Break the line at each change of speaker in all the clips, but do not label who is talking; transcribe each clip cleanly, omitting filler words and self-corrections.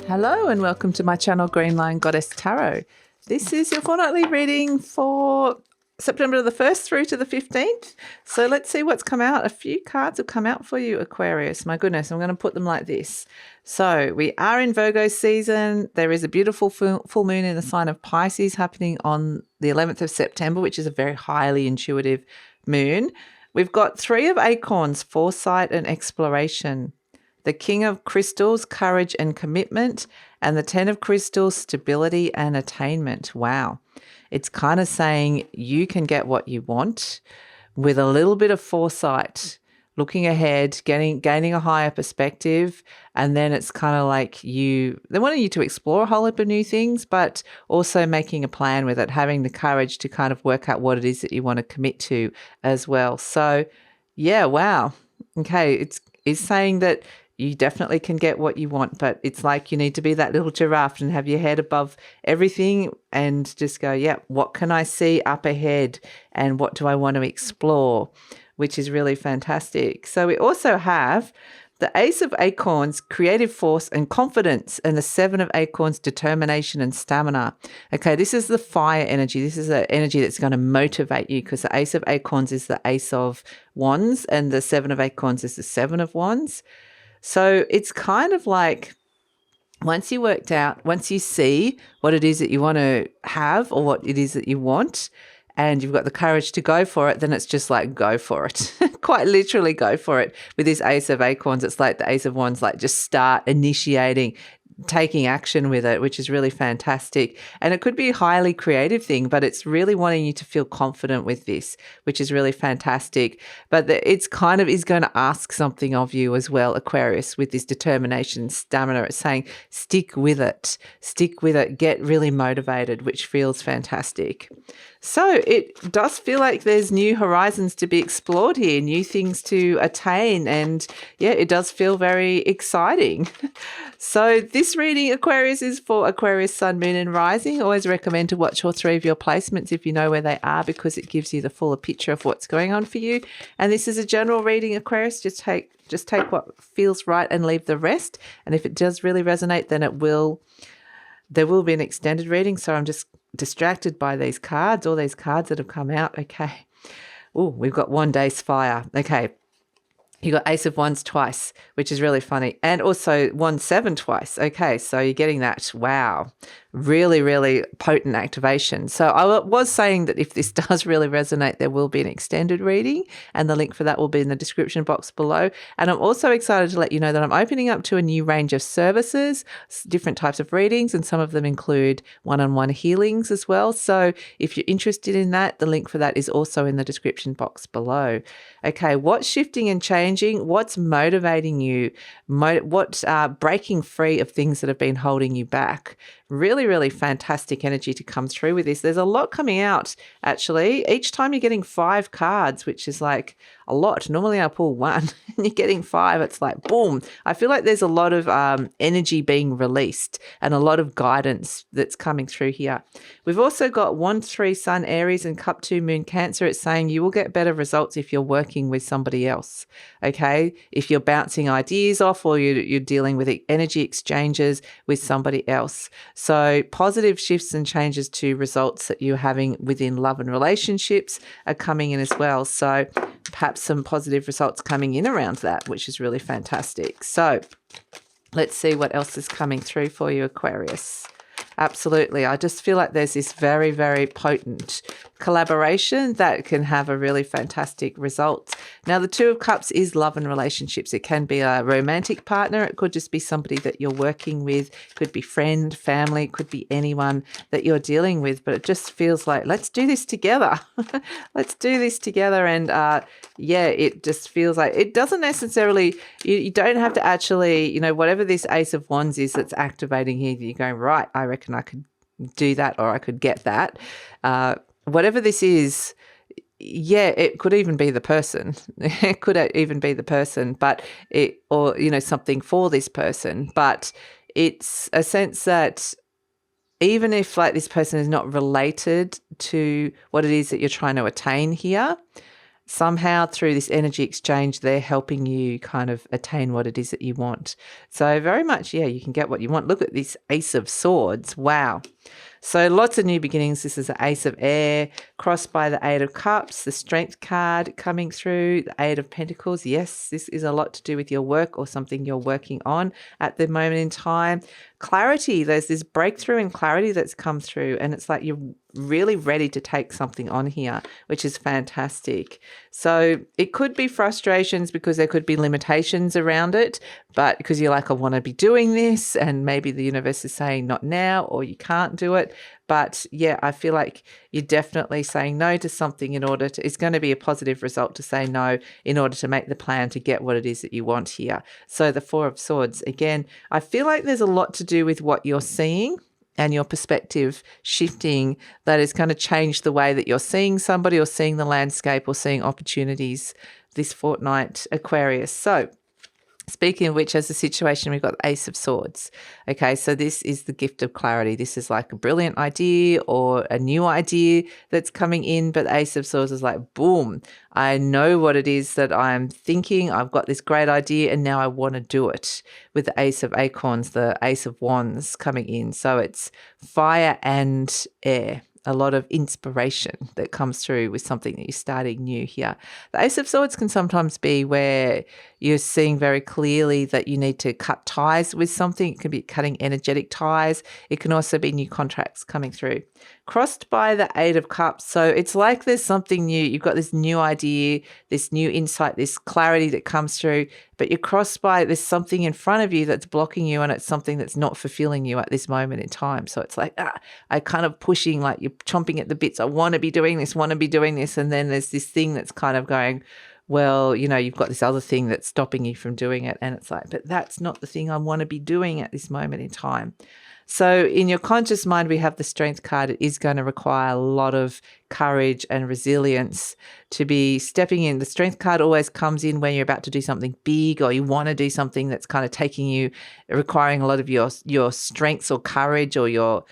Hello and welcome to my channel GreenLion Goddess Tarot. This is your fortnightly reading for September the 1st through to the 15th. So let's see what's come out. A few cards have come out for you, Aquarius. My goodness, I'm going to put them like this. So we are in Virgo season. There is a beautiful full moon in the sign of Pisces happening on the 11th of September, which is a very highly intuitive moon. We've got 3 of Acorns, foresight and exploration. The King of Crystals, courage and commitment, and the 10 of Crystals, stability and attainment. Wow. It's kind of saying you can get what you want with a little bit of foresight, looking ahead, gaining a higher perspective, and then it's kind of like they want you to explore a whole heap of new things, but also making a plan with it, having the courage to kind of work out what it is that you want to commit to as well. So, yeah, wow. Okay, it's saying that you definitely can get what you want, but it's like you need to be that little giraffe and have your head above everything and just go, yeah, what can I see up ahead and what do I want to explore, which is really fantastic. So we also have the Ace of Acorns, creative force and confidence, and the 7 of Acorns, determination and stamina. Okay, this is the fire energy. This is an energy that's going to motivate you because the Ace of Acorns is the Ace of Wands and the 7 of Acorns is the 7 of Wands. So it's kind of like once you see what it is that you want to have or what it is that you want and you've got the courage to go for it, then it's just like go for it. Quite literally go for it. With this Ace of Acorns, it's like the Ace of Wands, like just start initiating, taking action with it, which is really fantastic. And it could be a highly creative thing, but it's really wanting you to feel confident with this, which is really fantastic. But it's kind of is going to ask something of you as well, Aquarius, with this determination, stamina. It's saying stick with it, get really motivated, which feels fantastic. So it does feel like there's new horizons to be explored here, new things to attain. And yeah, it does feel very exciting. So this reading, Aquarius, is for Aquarius, Sun, Moon and Rising. Always recommend to watch all 3 of your placements if you know where they are because it gives you the fuller picture of what's going on for you. And this is a general reading, Aquarius. Just take what feels right and leave the rest. And if it does really resonate, then there will be an extended reading. So I'm just distracted by these cards, all these cards that have come out. Okay. Oh, we've got One Day's Fire. Okay. You got Ace of Wands twice, which is really funny. And also 1-7 twice. Okay, so you're getting that. Wow. Really, really potent activation. So I was saying that if this does really resonate, there will be an extended reading and the link for that will be in the description box below. And I'm also excited to let you know that I'm opening up to a new range of services, different types of readings, and some of them include one-on-one healings as well. So if you're interested in that, the link for that is also in the description box below. Okay, what's shifting and changing? What's motivating you? What's breaking free of things that have been holding you back? Really, really fantastic energy to come through with this. There's a lot coming out, actually. Each time you're getting 5 cards, which is like a lot. Normally I pull 1 and you're getting 5. It's like, boom. I feel like there's a lot of energy being released and a lot of guidance that's coming through here. We've also got 1-3 Sun, Aries and Cup 2 Moon, Cancer. It's saying you will get better results if you're working with somebody else, okay? If you're bouncing ideas off or you're dealing with energy exchanges with somebody else. So positive shifts and changes to results that you're having within love and relationships are coming in as well. So perhaps some positive results coming in around that, which is really fantastic. So let's see what else is coming through for you, Aquarius. Absolutely. I just feel like there's this very, very potent collaboration that can have a really fantastic result. Now, the 2 of Cups is love and relationships. It can be a romantic partner. It could just be somebody that you're working with. It could be friend, family. It could be anyone that you're dealing with. But it just feels like, let's do this together. Let's do this together. And yeah, it just feels like it doesn't necessarily, you don't have to actually, whatever this Ace of Wands is that's activating here, you're going, right, I reckon I could do that or I could get that. Whatever this is, yeah, it could even be the person. It could even be the person, but something for this person. But it's a sense that even if like this person is not related to what it is that you're trying to attain here, somehow through this energy exchange, they're helping you kind of attain what it is that you want. So very much, yeah, you can get what you want. Look at this Ace of Swords. Wow. So lots of new beginnings. This is the Ace of Air, crossed by the Eight of Cups, the Strength card coming through, the Eight of Pentacles. Yes, this is a lot to do with your work or something you're working on at the moment in time. Clarity, there's this breakthrough in clarity that's come through, and it's like you're really ready to take something on here, which is fantastic. So it could be frustrations because there could be limitations around it, but because you're like, I want to be doing this, and maybe the universe is saying not now, or you can't do it. But yeah, I feel like you're definitely saying no to something in order to, it's going to be a positive result to say no in order to make the plan to get what it is that you want here. So the Four of Swords, again, I feel like there's a lot to do with what you're seeing and your perspective shifting that is going to change the way that you're seeing somebody or seeing the landscape or seeing opportunities this fortnight, Aquarius. So speaking of which, as a situation, we've got the Ace of Swords. Okay, so this is the gift of clarity. This is like a brilliant idea or a new idea that's coming in, but the Ace of Swords is like, boom, I know what it is that I'm thinking. I've got this great idea and now I want to do it. With the Ace of Acorns, the Ace of Wands coming in. So it's fire and air. A lot of inspiration that comes through with something that you're starting new here. The Ace of Swords can sometimes be where you're seeing very clearly that you need to cut ties with something. It can be cutting energetic ties. It can also be new contracts coming through. Crossed by the Eight of Cups. So it's like there's something new. You've got this new idea, this new insight, this clarity that comes through, but you're crossed by there's something in front of you that's blocking you, and it's something that's not fulfilling you at this moment in time. So it's like, I kind of pushing, like you're chomping at the bits. I want to be doing this, want to be doing this. And then there's this thing that's kind of going, well, you know, you've got this other thing that's stopping you from doing it. And it's like, but that's not the thing I want to be doing at this moment in time. So in your conscious mind, we have the Strength card. It is going to require a lot of courage and resilience to be stepping in. The Strength card always comes in when you're about to do something big or you want to do something that's kind of taking you, requiring a lot of your strengths or courage or your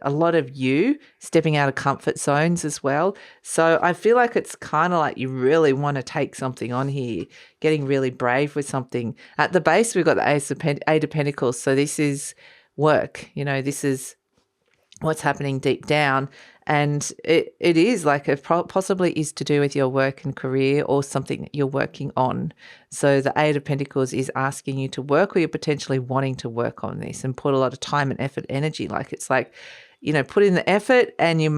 a lot of you stepping out of comfort zones as well. So I feel like it's kind of like you really want to take something on here, getting really brave with something. At the base, we've got the Eight of Pentacles. So this is work. You know, this is what's happening deep down. And it is like it possibly is to do with your work and career or something that you're working on. So the Eight of Pentacles is asking you to work, or you're potentially wanting to work on this and put a lot of time and effort, energy. Like it's like, you know, put in the effort and you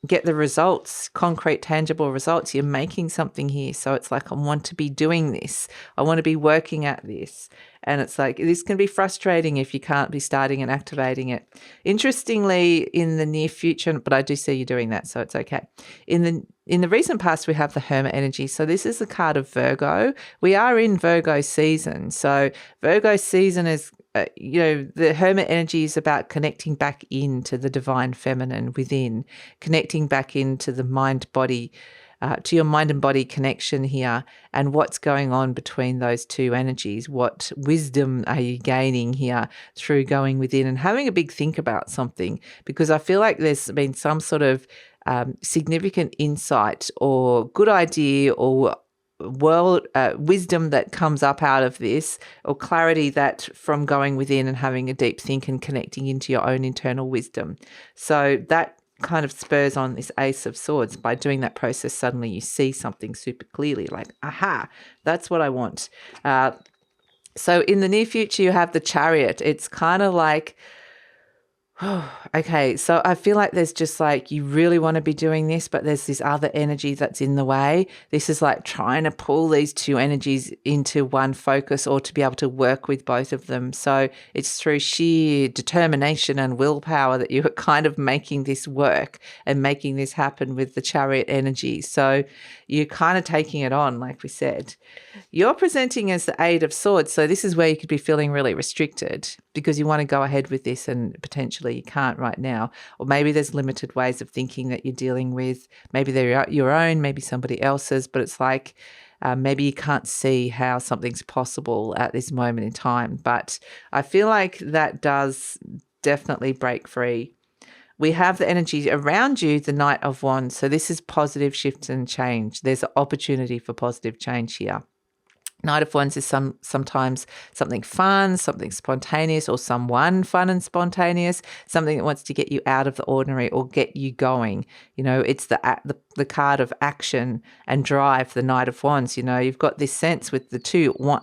get the results, concrete, tangible results. You're making something here. So it's like, I want to be doing this. I want to be working at this. And it's like, this can be frustrating if you can't be starting and activating it. Interestingly, in the near future, but I do see you doing that, so it's okay. In the recent past, we have the Hermit energy. So this is the card of Virgo. We are in Virgo season. So Virgo season is, the Hermit energy is about connecting back into the divine feminine within, connecting back into the mind-body, to your mind and body connection here, and what's going on between those two energies. What wisdom are you gaining here through going within and having a big think about something? Because I feel like there's been some sort of significant insight or good idea or wisdom that comes up out of this, or clarity that from going within and having a deep think and connecting into your own internal wisdom. So that kind of spurs on this Ace of Swords. By doing that process, suddenly you see something super clearly, like, aha, that's what I want. So in the near future, you have the Chariot. It's kind of like, okay, so I feel like there's just like, you really want to be doing this, but there's this other energy that's in the way. This is like trying to pull these two energies into one focus, or to be able to work with both of them. So it's through sheer determination and willpower that you are kind of making this work and making this happen with the Chariot energy. So you're kind of taking it on, like we said. You're presenting as the Eight of Swords. So this is where you could be feeling really restricted because you want to go ahead with this and potentially you can't right now. Or maybe there's limited ways of thinking that you're dealing with. Maybe they're your own, maybe somebody else's, but it's like maybe you can't see how something's possible at this moment in time. But I feel like that does definitely break free. We have the energy around you, the Knight of Wands. So this is positive shifts and change. There's an opportunity for positive change here. Knight of Wands is sometimes something fun, something spontaneous, or someone fun and spontaneous, something that wants to get you out of the ordinary or get you going. You know, it's the card of action and drive, the Knight of Wands. You know, you've got this sense with the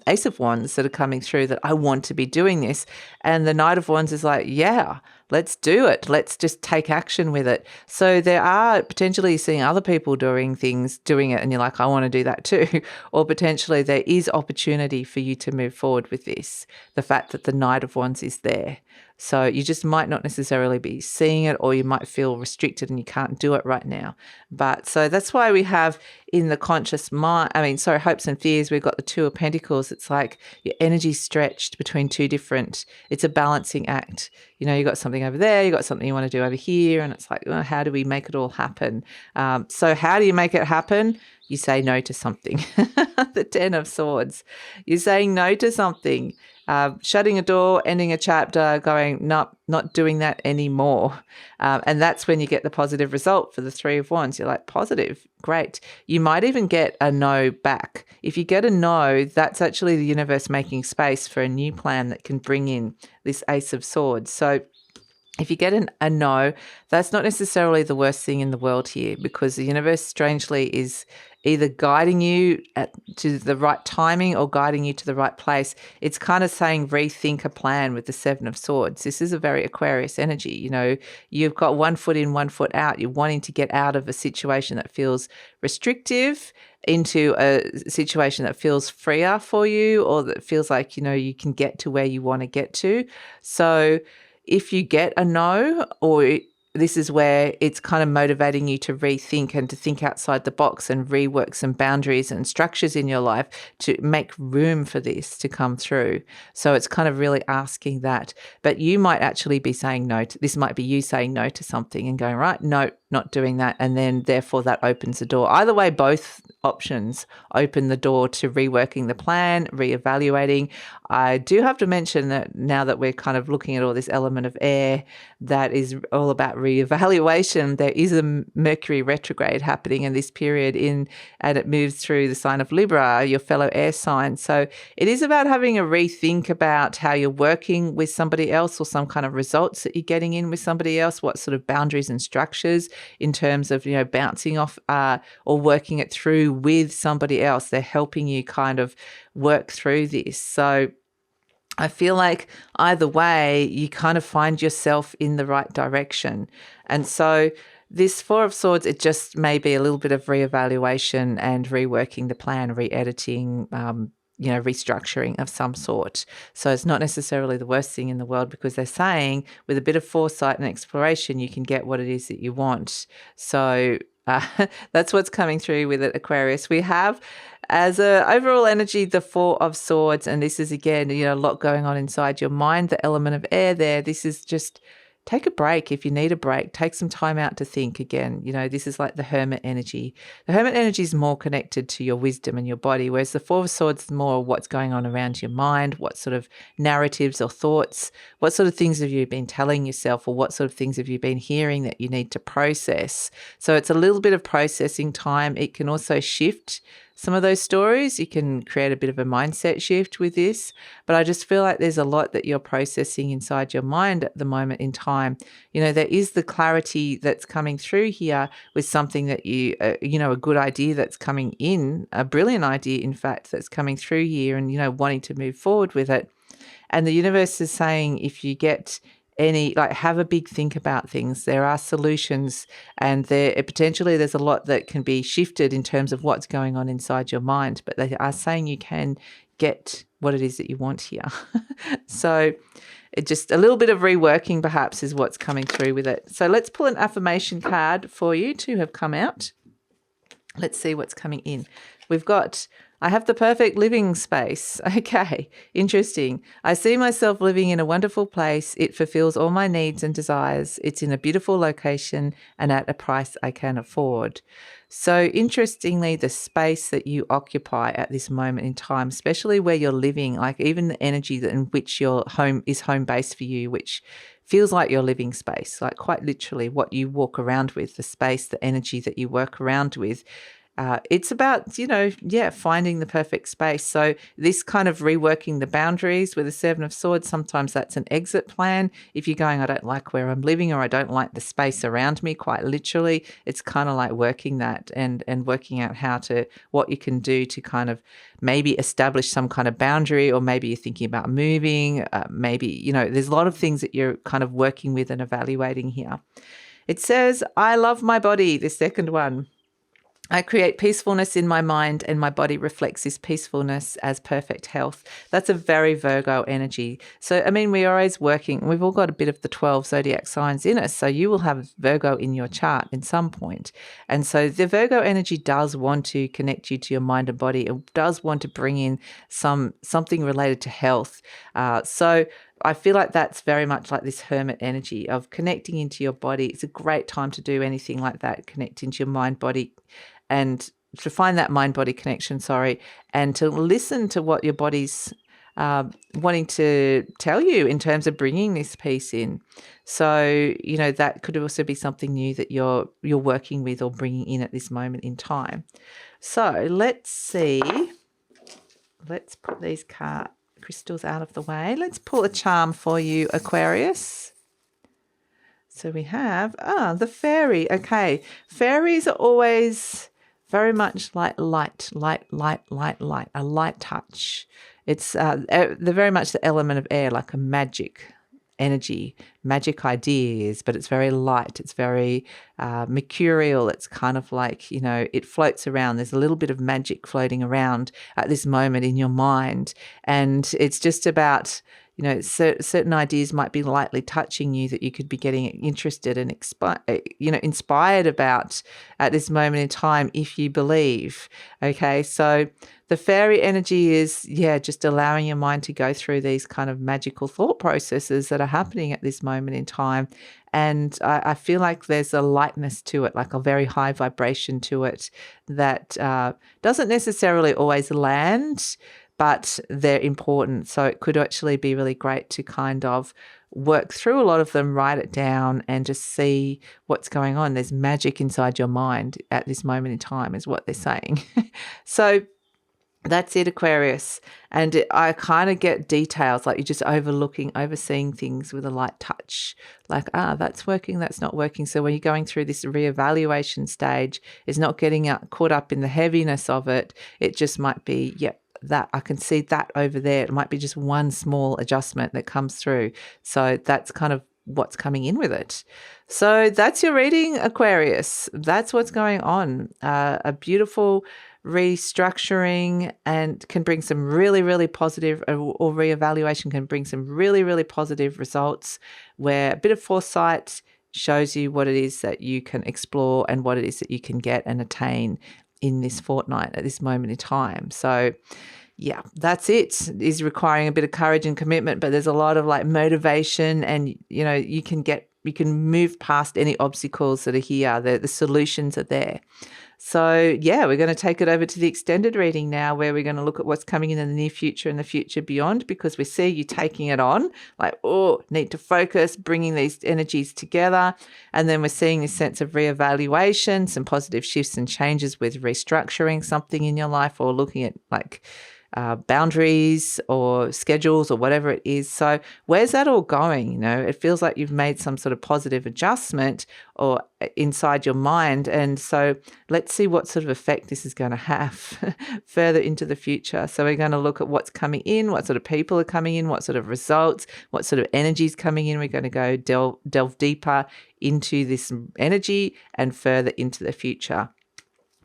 Ace of Wands that are coming through that I want to be doing this. And the Knight of Wands is like, yeah, let's do it. Let's just take action with it. So there are potentially seeing other people doing it, and you're like, I want to do that too. Or potentially there is opportunity for you to move forward with this. The fact that the Knight of Wands is there. So you just might not necessarily be seeing it, or you might feel restricted and you can't do it right now. But so that's why we have in the conscious mind, hopes and fears, we've got the Two of Pentacles. It's like your energy stretched between two different, it's a balancing act. You know, you got something over there, you got something you want to do over here. And it's like, well, how do we make it all happen? So how do you make it happen? You say no to something. The Ten of Swords. You're saying no to something. Shutting a door, ending a chapter, going, nope, not doing that anymore. And that's when you get the positive result for the Three of Wands. You're like, positive, great. You might even get a no back. If you get a no, that's actually the universe making space for a new plan that can bring in this Ace of Swords. So if you get a no, that's not necessarily the worst thing in the world here, because the universe strangely is either guiding you to the right timing or guiding you to the right place. It's kind of saying rethink a plan with the Seven of Swords. This is a very Aquarius energy. You know, you've got 1 foot in, 1 foot out. You're wanting to get out of a situation that feels restrictive into a situation that feels freer for you, or that feels like, you know, you can get to where you want to get to. So if you get a no, or this is where it's kind of motivating you to rethink and to think outside the box and rework some boundaries and structures in your life to make room for this to come through. So it's kind of really asking that. But you might actually be saying no. This might be you saying no to something and going, right, no, not doing that. And then therefore that opens the door. Either way, both options open the door to reworking the plan, reevaluating. I do have to mention that now that we're kind of looking at all this element of air that is all about reevaluation, there is a Mercury retrograde happening in this period and it moves through the sign of Libra, your fellow air sign. So it is about having a rethink about how you're working with somebody else, or some kind of results that you're getting in with somebody else, what sort of boundaries and structures in terms of, you know, bouncing off or working it through with somebody else. They're helping you kind of work through this. So I feel like either way, you kind of find yourself in the right direction. And so this Four of Swords, it just may be a little bit of reevaluation and reworking the plan, re-editing, restructuring of some sort. So it's not necessarily the worst thing in the world, because they're saying with a bit of foresight and exploration, you can get what it is that you want. So that's what's coming through with it, Aquarius. We have as a overall energy, the Four of Swords, and this is again, you know, a lot going on inside your mind, the element of air there. This is just take a break if you need a break. Take some time out to think again. You know, this is like the Hermit energy. The Hermit energy is more connected to your wisdom and your body, whereas the Four of Swords is more what's going on around your mind, what sort of narratives or thoughts, what sort of things have you been telling yourself, or what sort of things have you been hearing that you need to process. So it's a little bit of processing time. It can also shift some of those stories. You can create a bit of a mindset shift with this, but I just feel like there's a lot that you're processing inside your mind at the moment in time. You know, there is the clarity that's coming through here with something that a good idea that's coming in, a brilliant idea, in fact, that's coming through here, and, you know, wanting to move forward with it. And the universe is saying, if you get have a big think about things. There are solutions, and potentially there's a lot that can be shifted in terms of what's going on inside your mind, but they are saying you can get what it is that you want here. So it just a little bit of reworking perhaps is what's coming through with it. So let's pull an affirmation card for you to have come out. Let's see what's coming in. I have the perfect living space. Okay, interesting. I see myself living in a wonderful place. It fulfills all my needs and desires. It's in a beautiful location and at a price I can afford. So interestingly, the space that you occupy at this moment in time, especially where you're living, like even the energy in which your home is home base for you, which feels like your living space, like quite literally what you walk around with, the space, the energy that you work around with. It's about, finding the perfect space. So this kind of reworking the boundaries with the Seven of Swords, sometimes that's an exit plan. If you're going, I don't like where I'm living, or I don't like the space around me, quite literally, it's kind of like working that and working out what you can do to kind of maybe establish some kind of boundary, or maybe you're thinking about moving. Maybe, there's a lot of things that you're kind of working with and evaluating here. It says, I love my body, the second one. I create peacefulness in my mind, and my body reflects this peacefulness as perfect health. That's a very Virgo energy. So, we're always working. We've all got a bit of the 12 zodiac signs in us. So you will have Virgo in your chart in some point. And so the Virgo energy does want to connect you to your mind and body. It does want to bring in something related to health. So I feel like that's very much like this hermit energy of connecting into your body. It's a great time to do anything like that, connect into your mind, body, and to find that mind-body connection, and to listen to what your body's wanting to tell you in terms of bringing this piece in. So, that could also be something new that you're working with or bringing in at this moment in time. So let's see. Let's put these crystals out of the way. Let's pull a charm for you, Aquarius. So we have, the Fairie. Okay. Fairies are always very much like light, a light touch. It's they're very much the element of air, like a magic energy, magic ideas, but it's very light. It's very mercurial. It's kind of like, it floats around. There's a little bit of magic floating around at this moment in your mind. And it's just about, certain ideas might be lightly touching you that you could be getting interested and inspired about at this moment in time, if you believe. Okay, so the Fairy energy is, just allowing your mind to go through these kind of magical thought processes that are happening at this moment in time. And I feel like there's a lightness to it, like a very high vibration to it that doesn't necessarily always land, but they're important. So it could actually be really great to kind of work through a lot of them, write it down, and just see what's going on. There's magic inside your mind at this moment in time, is what they're saying. So that's it, Aquarius. And I kind of get details, like you're just overseeing things with a light touch. Like, that's working, that's not working. So when you're going through this reevaluation stage, it's not getting caught up in the heaviness of it. It just might be, that I can see that over there. It might be just one small adjustment that comes through. So that's kind of what's coming in with it. So that's your reading, Aquarius. That's what's going on. A beautiful restructuring and can bring some really, really positive, or reevaluation can bring some really, really positive results, where a bit of foresight shows you what it is that you can explore and what it is that you can get and attain in this fortnight at this moment in time. So that's it. It is requiring a bit of courage and commitment, but there's a lot of like motivation, and you can move past any obstacles that are here. The solutions are there. So we're going to take it over to the extended reading now, where we're going to look at what's coming in the near future and the future beyond, because we see you taking it on, like, need to focus, bringing these energies together. And then we're seeing this sense of reevaluation, some positive shifts and changes with restructuring something in your life, or looking at like boundaries or schedules or whatever it is. So where's that all going? It feels like you've made some sort of positive adjustment or inside your mind. And so let's see what sort of effect this is going to have further into the future. So we're going to look at what's coming in, what sort of people are coming in, what sort of results, what sort of energy is coming in. We're going to go delve deeper into this energy and further into the future.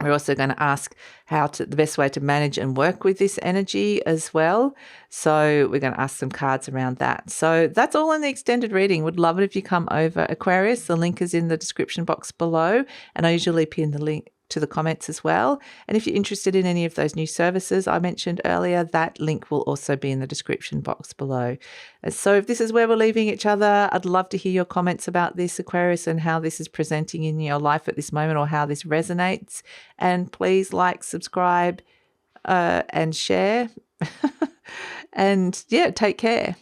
We're also going to ask the best way to manage and work with this energy as well. So we're going to ask some cards around that. So that's all in the extended reading. Would love it if you come over, Aquarius. The link is in the description box below, and I usually pin the link to the comments as well. And if you're interested in any of those new services I mentioned earlier, that link will also be in the description box below. So if this is where we're leaving each other, I'd love to hear your comments about this, Aquarius, and how this is presenting in your life at this moment, or how this resonates. And please like, subscribe, and share. And take care.